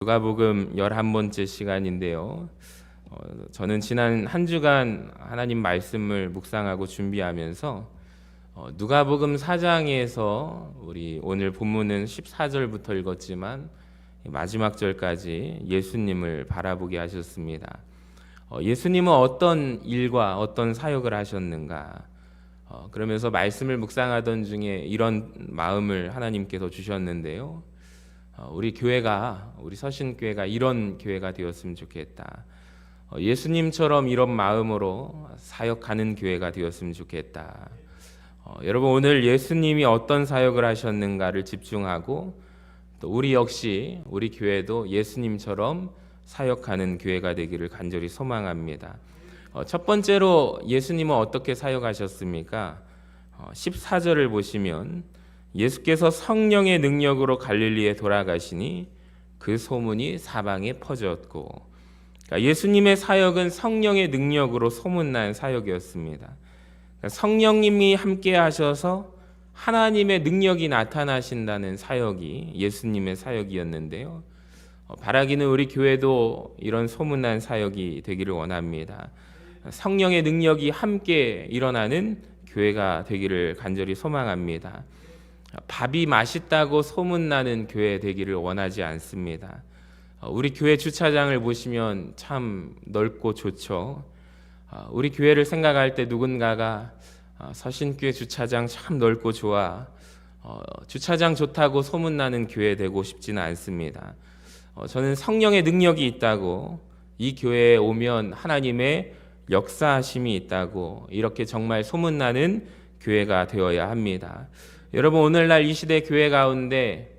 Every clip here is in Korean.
누가복음 11번째 시간인데요. 저는 지난 한 주간 하나님 말씀을 묵상하고 준비하면서 누가복음 4장에서 우리 오늘 본문은 14절부터 읽었지만 마지막 절까지 예수님을 바라보게 하셨습니다. 예수님은 어떤 일과 어떤 사역을 하셨는가? 그러면서 말씀을 묵상하던 중에 이런 마음을 하나님께서 주셨는데요. 우리 교회가, 우리 서신교회가 이런 교회가 되었으면 좋겠다. 예수님처럼 이런 마음으로 사역하는 교회가 되었으면 좋겠다. 여러분, 오늘 예수님이 어떤 사역을 하셨는가를 집중하고 또 우리 역시 우리 교회도 예수님처럼 사역하는 교회가 되기를 간절히 소망합니다. 첫 번째로 예수님은 어떻게 사역하셨습니까? 14절을 보시면 예수께서 성령의 능력으로 갈릴리에 돌아가시니 그 소문이 사방에 퍼졌고, 그러니까 예수님의 사역은 성령의 능력으로 소문난 사역이었습니다. 그러니까 성령님이 함께 하셔서 하나님의 능력이 나타나신다는 사역이 예수님의 사역이었는데요. 바라기는 우리 교회도 이런 소문난 사역이 되기를 원합니다. 성령의 능력이 함께 일어나는 교회가 되기를 간절히 소망합니다. 밥이 맛있다고 소문나는 교회 되기를 원하지 않습니다. 우리 교회 주차장을 보시면 참 넓고 좋죠. 우리 교회를 생각할 때 누군가가 서신교회 주차장 참 넓고 좋아, 주차장 좋다고 소문나는 교회 되고 싶지는 않습니다. 저는 성령의 능력이 있다고, 이 교회에 오면 하나님의 역사하심이 있다고, 이렇게 정말 소문나는 교회가 되어야 합니다. 여러분, 오늘날 이 시대 교회 가운데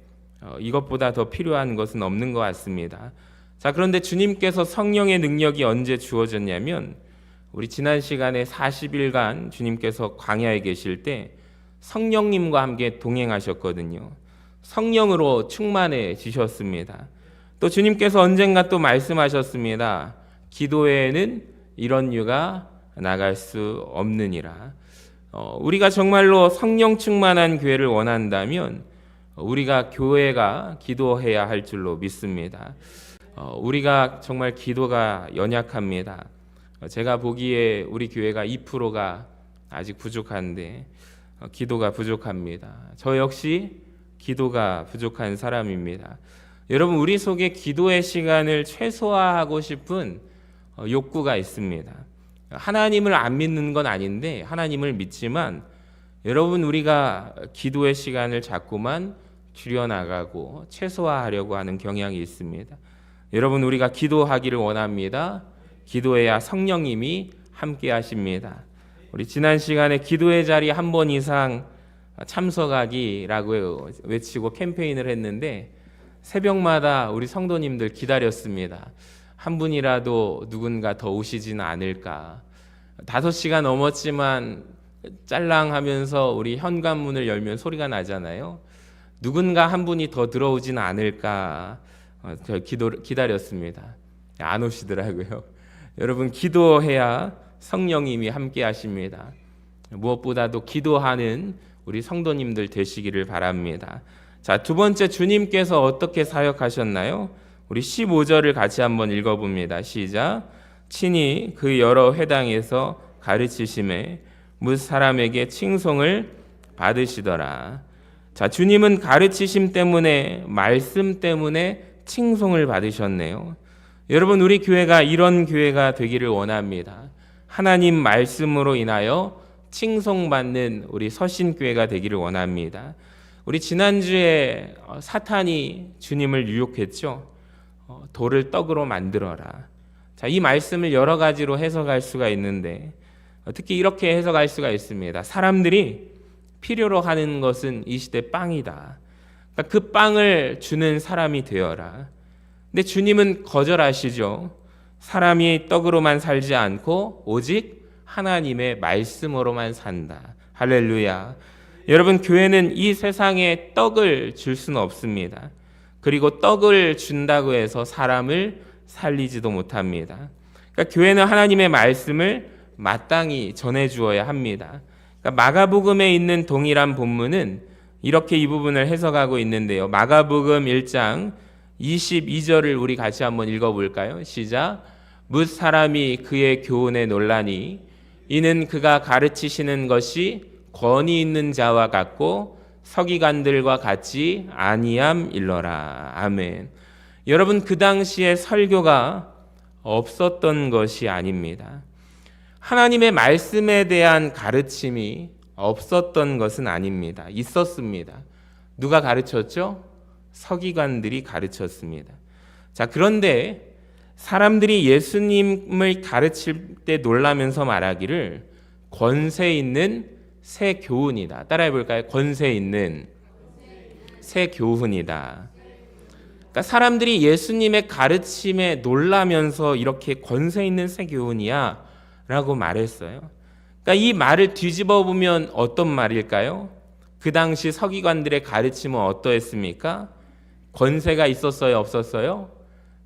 이것보다 더 필요한 것은 없는 것 같습니다. 자, 그런데 주님께서 성령의 능력이 언제 주어졌냐면, 우리 지난 시간에 40일간 주님께서 광야에 계실 때 성령님과 함께 동행하셨거든요. 성령으로 충만해지셨습니다. 또 주님께서 언젠가 또 말씀하셨습니다. 기도회에는 이런 유가 나갈 수 없느니라. 우리가 정말로 성령 충만한 교회를 원한다면 우리가 교회가 기도해야 할 줄로 믿습니다. 우리가 정말 기도가 연약합니다. 제가 보기에 우리 교회가 2%가 아직 부족한데 기도가 부족합니다. 저 역시 기도가 부족한 사람입니다. 여러분, 우리 속에 기도의 시간을 최소화하고 싶은 욕구가 있습니다. 하나님을 안 믿는 건 아닌데 하나님을 믿지만, 여러분, 우리가 기도의 시간을 자꾸만 줄여나가고 최소화하려고 하는 경향이 있습니다. 여러분, 우리가 기도하기를 원합니다. 기도해야 성령님이 함께 하십니다. 우리 지난 시간에 기도의 자리 한 번 이상 참석하기라고 외치고 캠페인을 했는데 새벽마다 우리 성도님들 기다렸습니다. 한 분이라도 누군가 더 오시지는 않을까. 5시가 넘었지만 짤랑하면서 우리 현관문을 열면 소리가 나잖아요. 누군가 한 분이 더 들어오지는 않을까 기다렸습니다. 안 오시더라고요. 여러분, 기도해야 성령님이 함께 하십니다. 무엇보다도 기도하는 우리 성도님들 되시기를 바랍니다. 자, 두 번째, 주님께서 어떻게 사역하셨나요? 우리 15절을 같이 한번 읽어봅니다. 시작. 친히 그 여러 회당에서 가르치심에 뭇 사람에게 칭송을 받으시더라. 자, 주님은 가르치심 때문에, 말씀 때문에 칭송을 받으셨네요. 여러분, 우리 교회가 이런 교회가 되기를 원합니다. 하나님 말씀으로 인하여 칭송받는 우리 서신교회가 되기를 원합니다. 우리 지난주에 사탄이 주님을 유혹했죠. 돌을 떡으로 만들어라. 자, 이 말씀을 여러 가지로 해석할 수가 있는데 특히 이렇게 해석할 수가 있습니다. 사람들이 필요로 하는 것은 이 시대 빵이다. 그러니까 그 빵을 주는 사람이 되어라. 근데 주님은 거절하시죠. 사람이 떡으로만 살지 않고 오직 하나님의 말씀으로만 산다. 할렐루야. 여러분, 교회는 이 세상에 떡을 줄 수는 없습니다. 그리고 떡을 준다고 해서 사람을 살리지도 못합니다. 그러니까 교회는 하나님의 말씀을 마땅히 전해주어야 합니다. 그러니까 마가복음에 있는 동일한 본문은 이렇게 이 부분을 해석하고 있는데요. 마가복음 1장 22절을 우리 같이 한번 읽어볼까요? 시작. 뭇 사람이 그의 교훈에 놀라니 이는 그가 가르치시는 것이 권위 있는 자와 같고 서기관들과 같지 아니함일러라. 아멘. 여러분, 그 당시에 설교가 없었던 것이 아닙니다. 하나님의 말씀에 대한 가르침이 없었던 것은 아닙니다. 있었습니다. 누가 가르쳤죠? 서기관들이 가르쳤습니다. 자, 그런데 사람들이 예수님을 가르칠 때 놀라면서 말하기를 권세 있는 새 교훈이다. 따라해 볼까요? 권세 있는 새 교훈이다. 그러니까 사람들이 예수님의 가르침에 놀라면서 이렇게 권세 있는 새 교훈이야 라고 말했어요. 그러니까 이 말을 뒤집어 보면 어떤 말일까요? 그 당시 서기관들의 가르침은 어떠했습니까? 권세가 있었어요? 없었어요?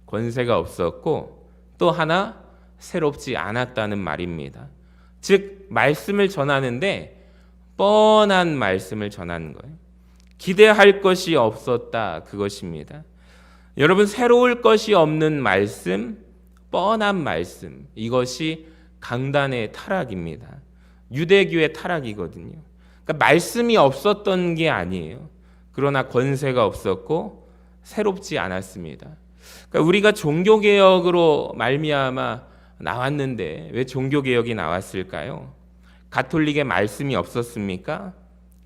권세가 없었고 또 하나 새롭지 않았다는 말입니다. 즉 말씀을 전하는데 뻔한 말씀을 전하는 거예요. 기대할 것이 없었다, 그것입니다. 여러분, 새로울 것이 없는 말씀, 뻔한 말씀, 이것이 강단의 타락입니다. 유대교의 타락이거든요. 그러니까 말씀이 없었던 게 아니에요. 그러나 권세가 없었고 새롭지 않았습니다. 그러니까 우리가 종교개혁으로 말미암아 나왔는데 왜 종교개혁이 나왔을까요? 가톨릭의 말씀이 없었습니까?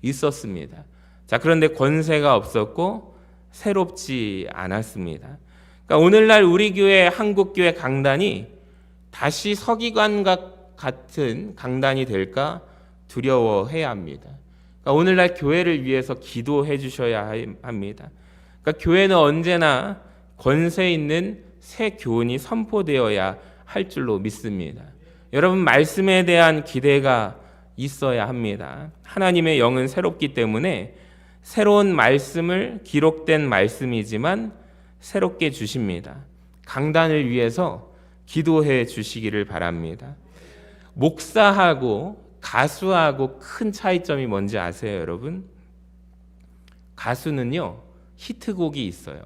있었습니다. 자, 그런데 권세가 없었고 새롭지 않았습니다. 그러니까 오늘날 우리 교회, 한국교회 강단이 다시 서기관과 같은 강단이 될까 두려워해야 합니다. 그러니까 오늘날 교회를 위해서 기도해 주셔야 합니다. 그러니까 교회는 언제나 권세 있는 새 교훈이 선포되어야 할 줄로 믿습니다. 여러분, 말씀에 대한 기대가 있어야 합니다. 하나님의 영은 새롭기 때문에 새로운 말씀을 기록된 말씀이지만 새롭게 주십니다. 강단을 위해서 기도해 주시기를 바랍니다. 목사하고 가수하고 큰 차이점이 뭔지 아세요, 여러분? 가수는요, 히트곡이 있어요.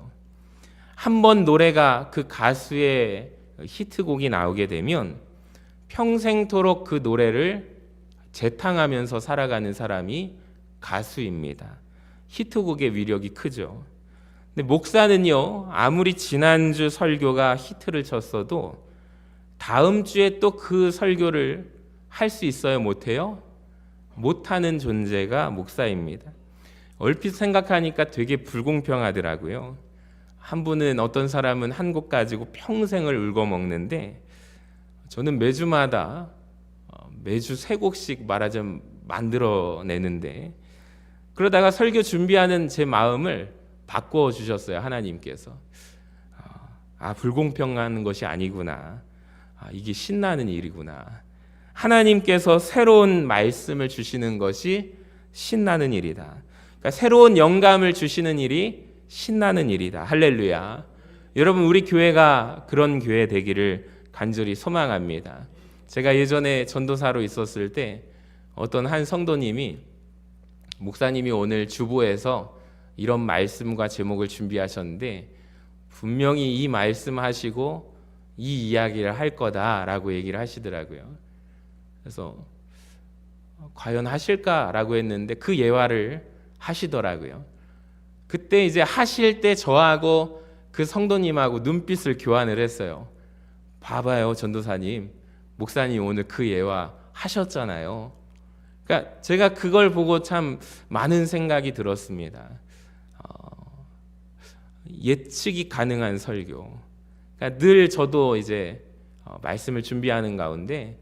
한번 노래가 그 가수의 히트곡이 나오게 되면 평생토록 그 노래를 재탕하면서 살아가는 사람이 가수입니다. 히트곡의 위력이 크죠. 근데 목사는요, 아무리 지난주 설교가 히트를 쳤어도 다음 주에 또 그 설교를 할 수 있어요, 못해요? 못하는 존재가 목사입니다. 얼핏 생각하니까 되게 불공평하더라고요. 한 분은, 어떤 사람은 한 곡 가지고 평생을 울고 먹는데 저는 매주마다 매주 3곡씩 말하자면 만들어내는데, 그러다가 설교 준비하는 제 마음을 바꿔 주셨어요, 하나님께서. 불공평한 것이 아니구나. 이게 신나는 일이구나. 하나님께서 새로운 말씀을 주시는 것이 신나는 일이다. 그러니까 새로운 영감을 주시는 일이 신나는 일이다. 할렐루야. 여러분, 우리 교회가 그런 교회 되기를 간절히 소망합니다. 제가 예전에 전도사로 있었을 때 어떤 한 성도님이, 목사님이 오늘 주보에서 이런 말씀과 제목을 준비하셨는데 분명히 이 말씀 하시고 이 이야기를 할 거다라고 얘기를 하시더라고요. 그래서 과연 하실까라고 했는데 그 예화를 하시더라고요. 그때 이제 하실 때 저하고 그 성도님하고 눈빛을 교환을 했어요. 봐봐요, 전도사님, 목사님 오늘 그 예화 하셨잖아요. 그러니까 제가 그걸 보고 참 많은 생각이 들었습니다. 예측이 가능한 설교. 그러니까 늘 저도 이제 말씀을 준비하는 가운데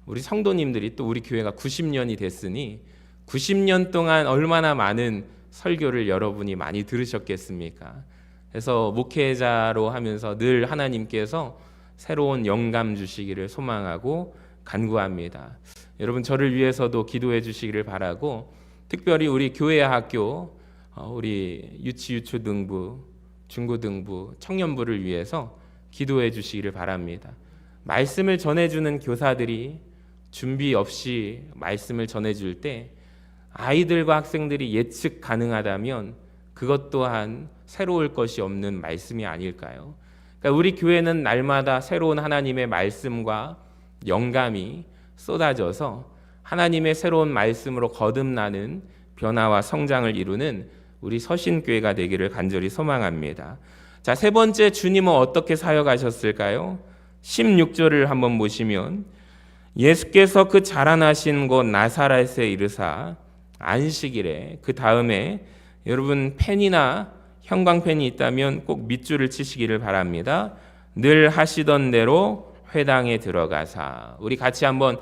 우리 성도님들이, 또 우리 교회가 90년이 됐으니 90년 동안 얼마나 많은 설교를 여러분이 많이 들으셨겠습니까? 그래서 목회자로 하면서 늘 하나님께서 새로운 영감 주시기를 소망하고 간구합니다. 여러분, 저를 위해서도 기도해 주시기를 바라고, 특별히 우리 교회 학교, 우리 유치, 유초등부, 중고등부, 청년부를 위해서 기도해 주시기를 바랍니다. 말씀을 전해주는 교사들이 준비 없이 말씀을 전해줄 때 아이들과 학생들이 예측 가능하다면 그것 또한 새로울 것이 없는 말씀이 아닐까요? 그러니까 우리 교회는 날마다 새로운 하나님의 말씀과 영감이 쏟아져서 하나님의 새로운 말씀으로 거듭나는 변화와 성장을 이루는 우리 서신교회가 되기를 간절히 소망합니다. 자, 세 번째, 주님은 어떻게 사역하셨을까요? 16절을 한번 보시면 예수께서 그 자라나신 곳 나사렛에 이르사 안식일에, 그 다음에 여러분 펜이나 형광펜이 있다면 꼭 밑줄을 치시기를 바랍니다. 늘 하시던 대로 회당에 들어가사. 우리 같이 한번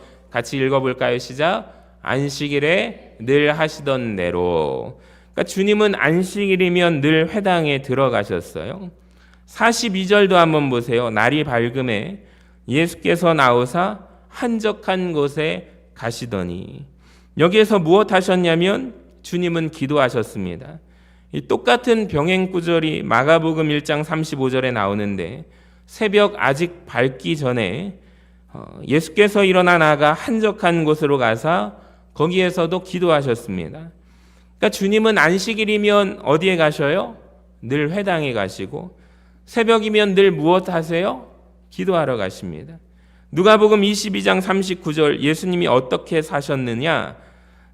읽어볼까요? 시작. 안식일에 늘 하시던 대로. 그러니까 주님은 안식일이면 늘 회당에 들어가셨어요. 42절도 한번 보세요. 날이 밝음에 예수께서 나오사 한적한 곳에 가시더니, 여기에서 무엇 하셨냐면 주님은 기도하셨습니다. 이 똑같은 병행 구절이 마가복음 1장 35절에 나오는데, 새벽 아직 밝기 전에 예수께서 일어나 나가 한적한 곳으로 가사 거기에서도 기도하셨습니다. 그러니까 주님은 안식일이면 어디에 가셔요? 늘 회당에 가시고, 새벽이면 늘 무엇 하세요? 기도하러 가십니다. 누가복음 22장 39절, 예수님이 어떻게 사셨느냐?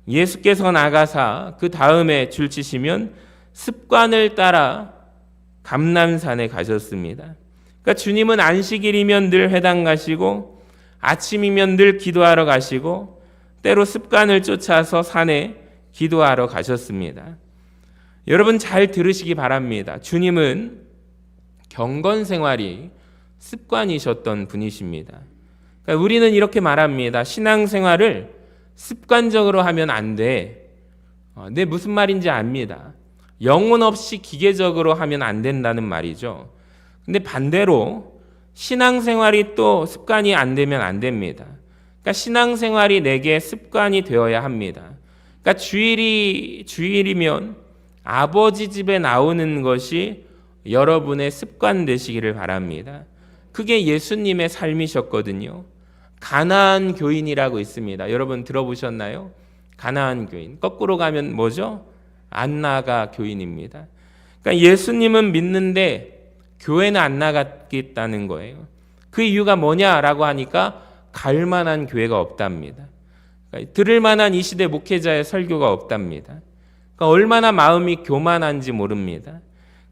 예수께서 나가사 그 다음에 줄치시면 습관을 따라 감람산에 가셨습니다. 그러니까 주님은 안식일이면 늘 회당 가시고, 아침이면 늘 기도하러 가시고, 때로 습관을 쫓아서 산에 기도하러 가셨습니다. 여러분 잘 들으시기 바랍니다. 주님은 경건 생활이 습관이셨던 분이십니다. 그러니까 우리는 이렇게 말합니다. 신앙생활을 습관적으로 하면 안 돼. 네, 무슨 말인지 압니다. 영혼 없이 기계적으로 하면 안 된다는 말이죠. 근데 반대로 신앙생활이 또 습관이 안 되면 안 됩니다. 그러니까 신앙생활이 내게 습관이 되어야 합니다. 그러니까 주일이면 아버지 집에 나오는 것이 여러분의 습관 되시기를 바랍니다. 그게 예수님의 삶이셨거든요. 가나안 교인이라고 있습니다. 여러분 들어보셨나요? 가나안 교인. 거꾸로 가면 뭐죠? 안나가 교인입니다. 그러니까 예수님은 믿는데 교회는 안 나가겠다는 거예요. 그 이유가 뭐냐라고 하니까 갈 만한 교회가 없답니다. 그러니까 들을 만한 이 시대 목회자의 설교가 없답니다. 그러니까 얼마나 마음이 교만한지 모릅니다.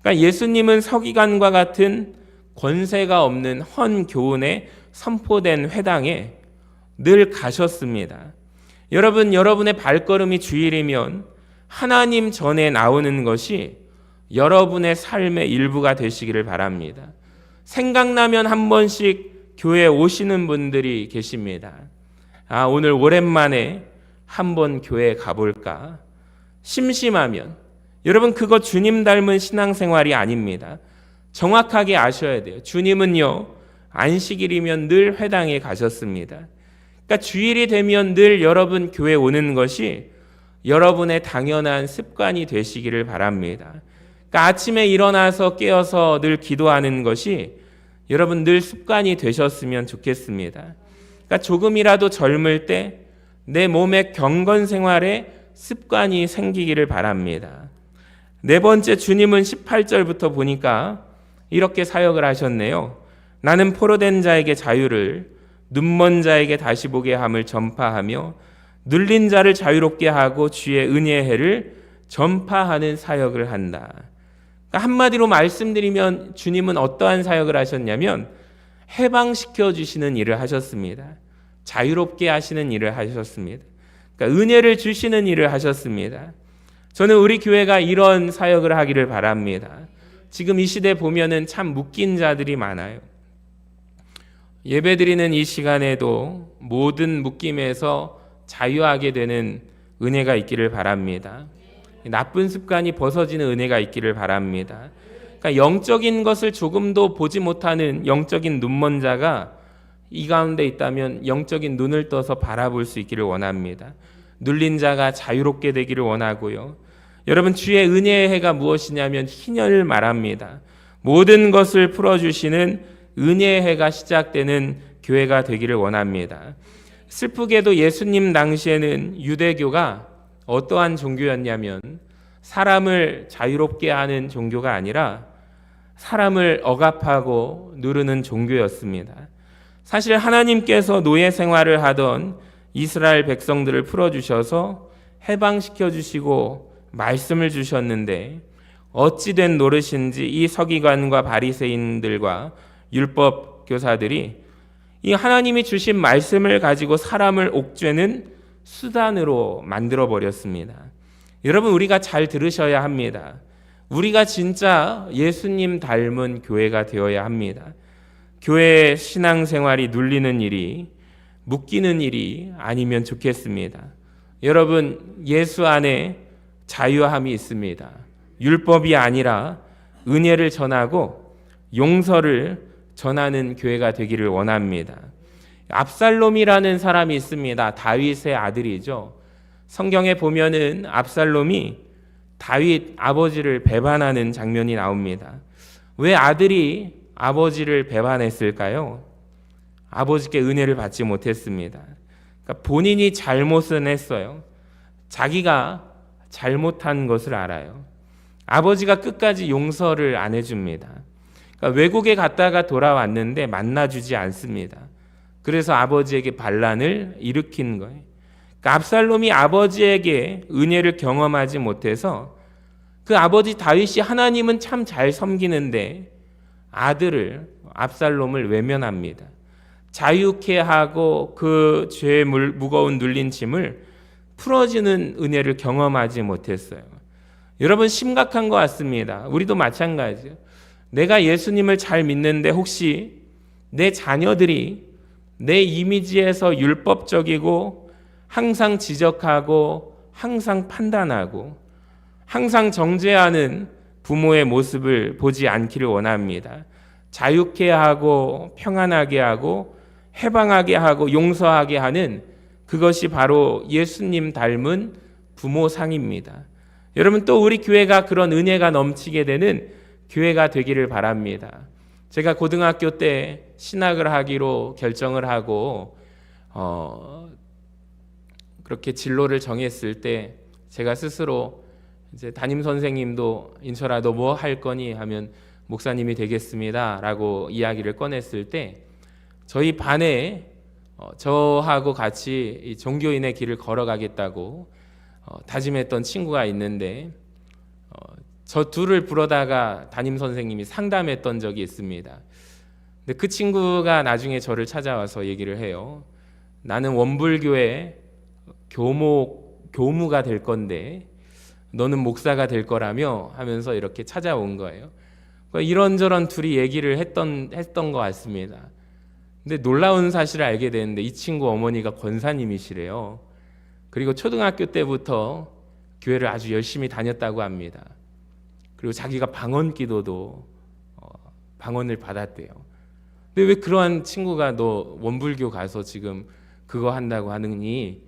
그러니까 예수님은 서기관과 같은 권세가 없는 헌 교훈에 선포된 회당에 늘 가셨습니다. 여러분, 여러분의 발걸음이 주일이면 하나님 전에 나오는 것이 여러분의 삶의 일부가 되시기를 바랍니다. 생각나면 한 번씩 교회에 오시는 분들이 계십니다. 오늘 오랜만에 한번 교회에 가볼까? 심심하면. 여러분, 그거 주님 닮은 신앙생활이 아닙니다. 정확하게 아셔야 돼요. 주님은요, 안식일이면 늘 회당에 가셨습니다. 그러니까 주일이 되면 늘 여러분 교회 오는 것이 여러분의 당연한 습관이 되시기를 바랍니다. 그러니까 아침에 일어나서 깨어서 늘 기도하는 것이 여러분 늘 습관이 되셨으면 좋겠습니다. 그러니까 조금이라도 젊을 때 내 몸의 경건 생활에 습관이 생기기를 바랍니다. 네 번째, 주님은 18절부터 보니까 이렇게 사역을 하셨네요. 나는 포로된 자에게 자유를, 눈먼 자에게 다시 보게 함을 전파하며 눌린 자를 자유롭게 하고 주의 은혜의 해를 전파하는 사역을 한다. 그러니까 한마디로 말씀드리면 주님은 어떠한 사역을 하셨냐면 해방시켜 주시는 일을 하셨습니다. 자유롭게 하시는 일을 하셨습니다. 그러니까 은혜를 주시는 일을 하셨습니다. 저는 우리 교회가 이런 사역을 하기를 바랍니다. 지금 이 시대 보면은 참 묶인 자들이 많아요. 예배드리는 이 시간에도 모든 묶임에서 자유하게 되는 은혜가 있기를 바랍니다. 나쁜 습관이 벗어지는 은혜가 있기를 바랍니다. 그러니까 영적인 것을 조금도 보지 못하는 영적인 눈먼 자가 이 가운데 있다면 영적인 눈을 떠서 바라볼 수 있기를 원합니다. 눌린 자가 자유롭게 되기를 원하고요. 여러분, 주의 은혜의 해가 무엇이냐면 희년을 말합니다. 모든 것을 풀어주시는 은혜의 해가 시작되는 교회가 되기를 원합니다. 슬프게도 예수님 당시에는 유대교가 어떠한 종교였냐면 사람을 자유롭게 하는 종교가 아니라 사람을 억압하고 누르는 종교였습니다. 사실 하나님께서 노예 생활을 하던 이스라엘 백성들을 풀어주셔서 해방시켜 주시고 말씀을 주셨는데 어찌된 노릇인지 이 서기관과 바리새인들과 율법 교사들이 이 하나님이 주신 말씀을 가지고 사람을 옥죄는 수단으로 만들어 버렸습니다. 여러분, 우리가 잘 들으셔야 합니다. 우리가 진짜 예수님 닮은 교회가 되어야 합니다. 교회 신앙생활이 눌리는 일이, 묶이는 일이 아니면 좋겠습니다. 여러분, 예수 안에 자유함이 있습니다. 율법이 아니라 은혜를 전하고 용서를 전하는 교회가 되기를 원합니다. 압살롬이라는 사람이 있습니다. 다윗의 아들이죠. 성경에 보면은 압살롬이 다윗 아버지를 배반하는 장면이 나옵니다. 왜 아들이 아버지를 배반했을까요? 아버지께 은혜를 받지 못했습니다. 그러니까 본인이 잘못은 했어요. 자기가 잘못한 것을 알아요. 아버지가 끝까지 용서를 안 해줍니다. 그러니까 외국에 갔다가 돌아왔는데 만나주지 않습니다. 그래서 아버지에게 반란을 일으킨 거예요. 그러니까 압살롬이 아버지에게 은혜를 경험하지 못해서 그 아버지 다윗이 하나님은 참 잘 섬기는데 아들을, 압살롬을 외면합니다. 자유케 하고 그 죄의 무거운 눌린 짐을 풀어지는 은혜를 경험하지 못했어요. 여러분, 심각한 것 같습니다. 우리도 마찬가지예요. 내가 예수님을 잘 믿는데 혹시 내 자녀들이 내 이미지에서 율법적이고 항상 지적하고 항상 판단하고 항상 정죄하는 부모의 모습을 보지 않기를 원합니다. 자유케 하고 평안하게 하고 해방하게 하고 용서하게 하는 그것이 바로 예수님 닮은 부모상입니다. 여러분, 또 우리 교회가 그런 은혜가 넘치게 되는 교회가 되기를 바랍니다. 제가 고등학교 때 신학을 하기로 결정을 하고 그렇게 진로를 정했을 때 제가 스스로 이제 담임 선생님도 인철아 너 뭐 할 거니 하면 목사님이 되겠습니다라고 이야기를 꺼냈을 때 저희 반에 저하고 같이 이 종교인의 길을 걸어가겠다고 다짐했던 친구가 있는데 저 둘을 부르다가 담임 선생님이 상담했던 적이 있습니다. 근데 그 친구가 나중에 저를 찾아와서 얘기를 해요. 나는 원불교의 교무가 될 건데 너는 목사가 될 거라며 하면서 이렇게 찾아온 거예요. 이런저런 둘이 얘기를 했던 것 같습니다. 근데 놀라운 사실을 알게 되는데 이 친구 어머니가 권사님이시래요. 그리고 초등학교 때부터 교회를 아주 열심히 다녔다고 합니다. 그리고 자기가 방언 기도도 방언을 받았대요. 근데 왜 그러한 친구가 너 원불교 가서 지금 그거 한다고 하느니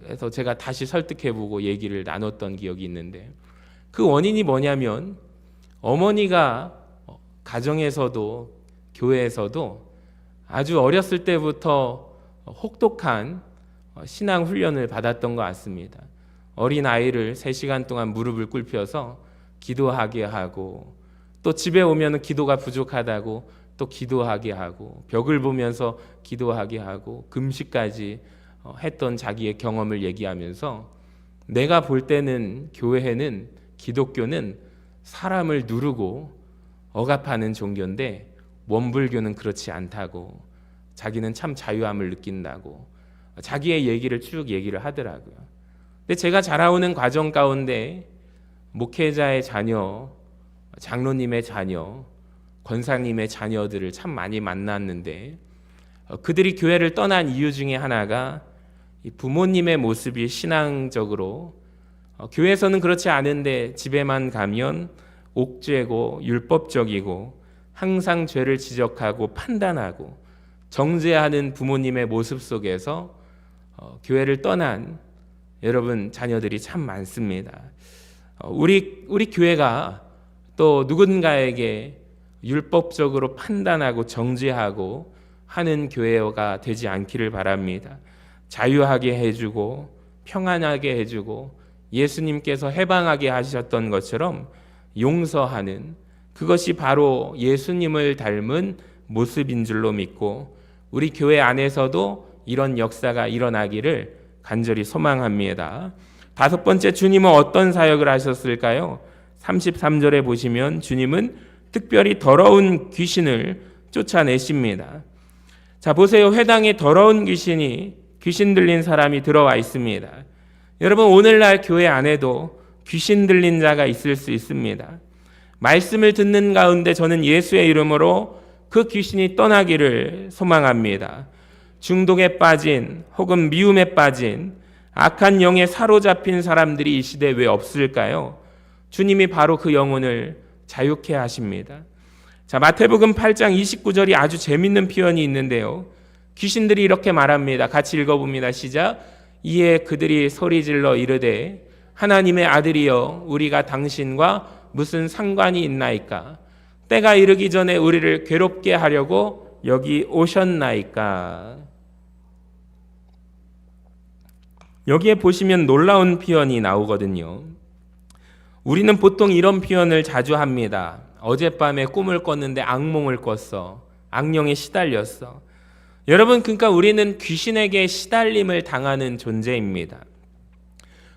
해서 제가 다시 설득해보고 얘기를 나눴던 기억이 있는데 그 원인이 뭐냐면 어머니가 가정에서도 교회에서도 아주 어렸을 때부터 혹독한 신앙 훈련을 받았던 것 같습니다. 어린 아이를 3시간 동안 무릎을 꿇혀서 기도하게 하고 또 집에 오면 기도가 부족하다고 또 기도하게 하고 벽을 보면서 기도하게 하고 금식까지 했던 자기의 경험을 얘기하면서 내가 볼 때는 교회는 기독교는 사람을 누르고 억압하는 종교인데 원불교는 그렇지 않다고 자기는 참 자유함을 느낀다고 자기의 얘기를 쭉 얘기를 하더라고요. 근데 제가 자라오는 과정 가운데 목회자의 자녀, 장로님의 자녀, 권사님의 자녀들을 참 많이 만났는데 그들이 교회를 떠난 이유 중에 하나가 이 부모님의 모습이 신앙적으로 교회에서는 그렇지 않은데 집에만 가면 옥죄고 율법적이고 항상 죄를 지적하고 판단하고 정죄하는 부모님의 모습 속에서 교회를 떠난 여러분 자녀들이 참 많습니다. 우리 교회가 또 누군가에게 율법적으로 판단하고 정죄하고 하는 교회가 되지 않기를 바랍니다. 자유하게 해주고 평안하게 해주고 예수님께서 해방하게 하셨던 것처럼 용서하는, 그것이 바로 예수님을 닮은 모습인 줄로 믿고 우리 교회 안에서도 이런 역사가 일어나기를 간절히 소망합니다. 다섯 번째, 주님은 어떤 사역을 하셨을까요? 33절에 보시면 주님은 특별히 더러운 귀신을 쫓아내십니다. 자, 보세요. 회당에 더러운 귀신 들린 사람이 들어와 있습니다. 여러분, 오늘날 교회 안에도 귀신 들린 자가 있을 수 있습니다. 말씀을 듣는 가운데 저는 예수의 이름으로 그 귀신이 떠나기를 소망합니다. 중독에 빠진 혹은 미움에 빠진 악한 영에 사로잡힌 사람들이 이 시대에 왜 없을까요? 주님이 바로 그 영혼을 자유케 하십니다. 자, 마태복음 8장 29절이 아주 재밌는 표현이 있는데요. 귀신들이 이렇게 말합니다. 같이 읽어봅니다. 시작. 이에 그들이 소리질러 이르되 하나님의 아들이여 우리가 당신과 무슨 상관이 있나이까? 때가 이르기 전에 우리를 괴롭게 하려고 여기 오셨나이까? 여기에 보시면 놀라운 표현이 나오거든요. 우리는 보통 이런 표현을 자주 합니다. 어젯밤에 꿈을 꿨는데 악몽을 꿨어. 악령에 시달렸어. 여러분, 그러니까 우리는 귀신에게 시달림을 당하는 존재입니다.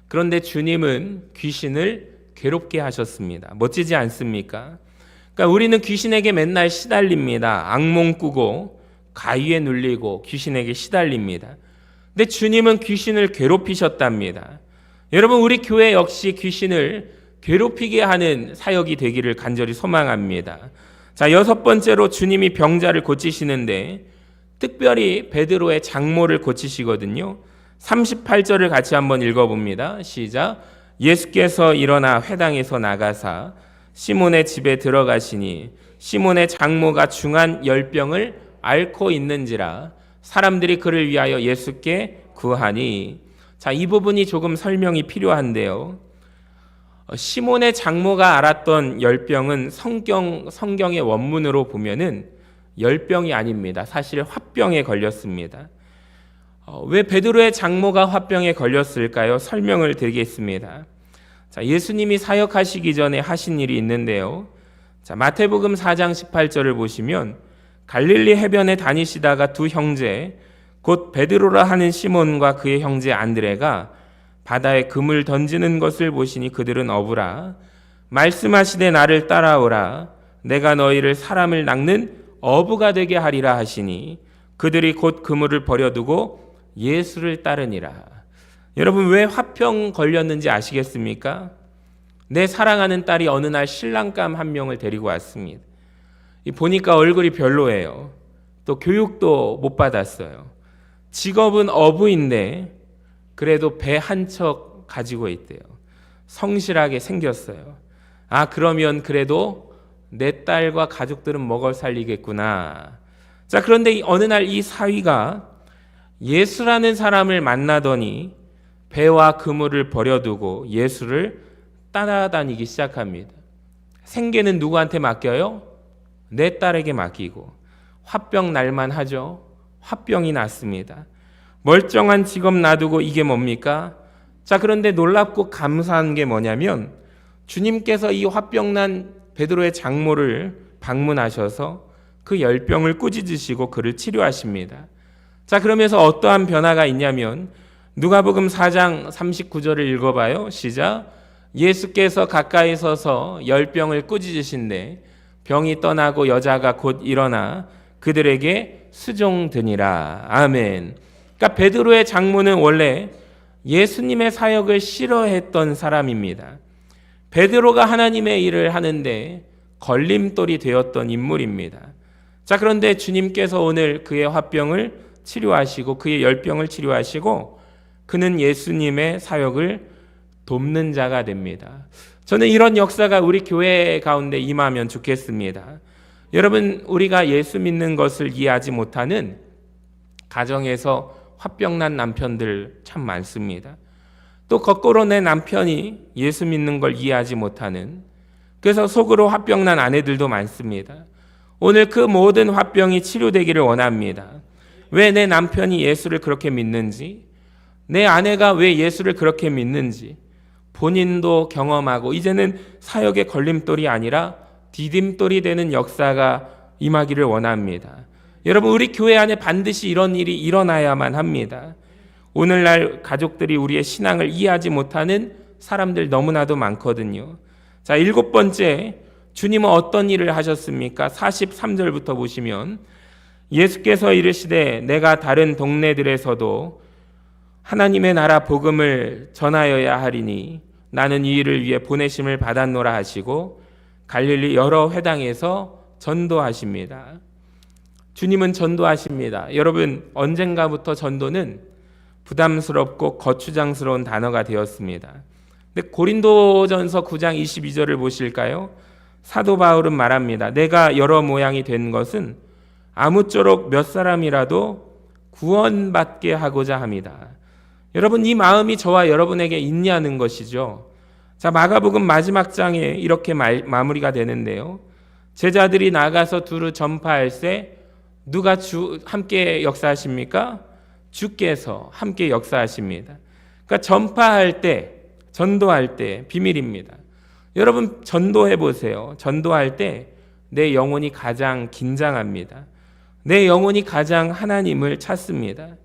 그런데 주님은 귀신을 괴롭게 하셨습니다. 멋지지 않습니까? 그러니까 우리는 귀신에게 맨날 시달립니다. 악몽 꾸고 가위에 눌리고 귀신에게 시달립니다. 근데 주님은 귀신을 괴롭히셨답니다. 여러분, 우리 교회 역시 귀신을 괴롭히게 하는 사역이 되기를 간절히 소망합니다. 자, 여섯 번째로 주님이 병자를 고치시는데 특별히 베드로의 장모를 고치시거든요. 38절을 같이 한번 읽어봅니다. 시작. 예수께서 일어나 회당에서 나가사 시몬의 집에 들어가시니 시몬의 장모가 중한 열병을 앓고 있는지라 사람들이 그를 위하여 예수께 구하니. 자, 이 부분이 조금 설명이 필요한데요. 시몬의 장모가 앓았던 열병은 성경의 원문으로 보면은 열병이 아닙니다. 사실 화병에 걸렸습니다. 왜 베드로의 장모가 화병에 걸렸을까요? 설명을 드리겠습니다. 자, 예수님이 사역하시기 전에 하신 일이 있는데요. 자, 마태복음 4장 18절을 보시면 갈릴리 해변에 다니시다가 두 형제 곧 베드로라 하는 시몬과 그의 형제 안드레가 바다에 금을 던지는 것을 보시니 그들은 어부라. 말씀하시되 나를 따라오라. 내가 너희를 사람을 낚는 어부가 되게 하리라 하시니 그들이 곧 그물을 버려두고 예수를 따르니라. 여러분, 왜 화병 걸렸는지 아시겠습니까? 내 사랑하는 딸이 어느 날 신랑감 한 명을 데리고 왔습니다. 보니까 얼굴이 별로예요. 또 교육도 못 받았어요. 직업은 어부인데 그래도 배 한 척 가지고 있대요. 성실하게 생겼어요. 아, 그러면 그래도 내 딸과 가족들은 먹어 살리겠구나. 자, 그런데 어느 날 이 사위가 예수라는 사람을 만나더니 배와 그물을 버려두고 예수를 따라다니기 시작합니다. 생계는 누구한테 맡겨요? 내 딸에게 맡기고. 화병 날만 하죠. 화병이 났습니다. 멀쩡한 직업 놔두고 이게 뭡니까? 자, 그런데 놀랍고 감사한 게 뭐냐면 주님께서 이 화병난 베드로의 장모를 방문하셔서 그 열병을 꾸짖으시고 그를 치료하십니다. 자, 그러면서 어떠한 변화가 있냐면 누가복음 4장 39절을 읽어봐요. 시작. 예수께서 가까이 서서 열병을 꾸짖으신데 병이 떠나고 여자가 곧 일어나 그들에게 수종드니라. 아멘. 그러니까 베드로의 장모는 원래 예수님의 사역을 싫어했던 사람입니다. 베드로가 하나님의 일을 하는데 걸림돌이 되었던 인물입니다. 자, 그런데 주님께서 오늘 그의 화병을 치료하시고 그의 열병을 치료하시고 그는 예수님의 사역을 돕는 자가 됩니다. 저는 이런 역사가 우리 교회 가운데 임하면 좋겠습니다. 여러분, 우리가 예수 믿는 것을 이해하지 못하는 가정에서 화병난 남편들 참 많습니다. 또 거꾸로 내 남편이 예수 믿는 걸 이해하지 못하는, 그래서 속으로 화병난 아내들도 많습니다. 오늘 그 모든 화병이 치료되기를 원합니다. 왜 내 남편이 예수를 그렇게 믿는지, 내 아내가 왜 예수를 그렇게 믿는지 본인도 경험하고 이제는 사역의 걸림돌이 아니라 디딤돌이 되는 역사가 임하기를 원합니다. 여러분, 우리 교회 안에 반드시 이런 일이 일어나야만 합니다. 오늘날 가족들이 우리의 신앙을 이해하지 못하는 사람들 너무나도 많거든요. 자, 7번째, 주님은 어떤 일을 하셨습니까? 43절부터 보시면 예수께서 이르시되 내가 다른 동네들에서도 하나님의 나라 복음을 전하여야 하리니 나는 이 일을 위해 보내심을 받았노라 하시고 갈릴리 여러 회당에서 전도하십니다. 주님은 전도하십니다. 여러분, 언젠가부터 전도는 부담스럽고 거추장스러운 단어가 되었습니다. 근데 고린도전서 9장 22절을 보실까요? 사도 바울은 말합니다. 내가 여러 모양이 된 것은 아무쪼록 몇 사람이라도 구원받게 하고자 합니다. 여러분, 이 마음이 저와 여러분에게 있냐는 것이죠. 자, 마가복음 마지막 장에 이렇게 마무리가 되는데요. 제자들이 나가서 두루 전파할 때 누가 함께 역사하십니까? 주께서 함께 역사하십니다. 그러니까 전파할 때, 전도할 때 비밀입니다. 여러분, 전도해 보세요. 전도할 때 내 영혼이 가장 긴장합니다. 내 영혼이 가장 하나님을 찾습니다.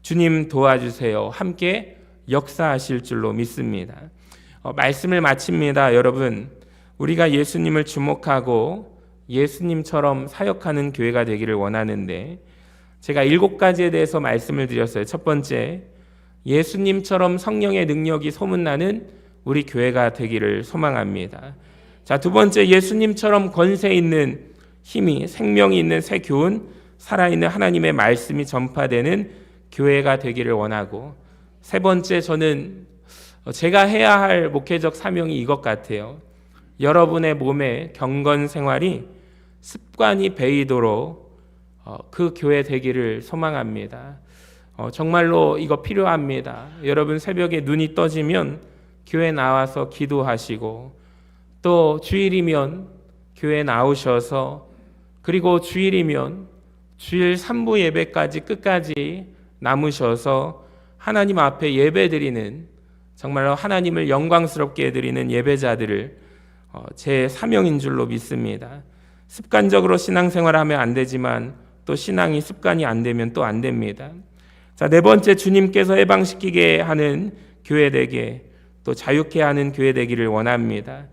주님 도와주세요. 함께 역사하실 줄로 믿습니다. 말씀을 마칩니다. 여러분, 우리가 예수님을 주목하고 예수님처럼 사역하는 교회가 되기를 원하는데 제가 7가지에 대해서 말씀을 드렸어요. 첫 번째, 예수님처럼 성령의 능력이 소문나는 우리 교회가 되기를 소망합니다. 자, 두 번째, 예수님처럼 권세 있는 힘이, 생명이 있는 새 교훈, 살아있는 하나님의 말씀이 전파되는 교회가 되기를 원하고, 세 번째, 저는 제가 해야 할 목회적 사명이 이것 같아요. 여러분의 몸에 경건 생활이 습관이 배이도록 그 교회 되기를 소망합니다. 정말로 이거 필요합니다. 여러분, 새벽에 눈이 떠지면 교회 나와서 기도하시고, 또 주일이면 교회 나오셔서, 그리고 주일이면 주일 3부 예배까지 끝까지 남으셔서 하나님 앞에 예배드리는, 정말로 하나님을 영광스럽게 드리는 예배자들을 제 사명인 줄로 믿습니다. 습관적으로 신앙생활을 하면 안 되지만 또 신앙이 습관이 안 되면 또 안 됩니다. 자, 네 번째, 주님께서 해방시키게 하는 교회 되게, 또 자유케 하는 교회 되기를 원합니다.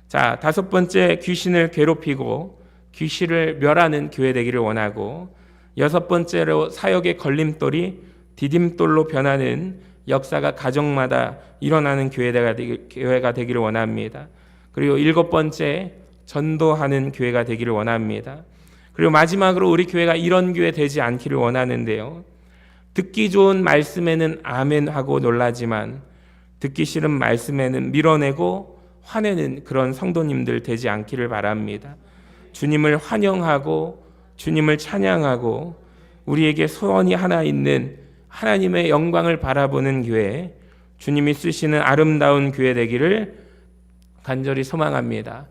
자, 다섯 번째, 귀신을 괴롭히고 귀신을 멸하는 교회 되기를 원하고, 여섯 번째로 사역의 걸림돌이 디딤돌로 변하는 역사가 가정마다 일어나는 교회가 되기를 원합니다. 그리고 7번째, 전도하는 교회가 되기를 원합니다. 그리고 마지막으로 우리 교회가 이런 교회 되지 않기를 원하는데요. 듣기 좋은 말씀에는 아멘 하고 놀라지만 듣기 싫은 말씀에는 밀어내고 화내는 그런 성도님들 되지 않기를 바랍니다. 주님을 환영하고 주님을 찬양하고 우리에게 소원이 하나 있는 하나님의 영광을 바라보는 교회, 주님이 쓰시는 아름다운 교회 되기를 간절히 소망합니다.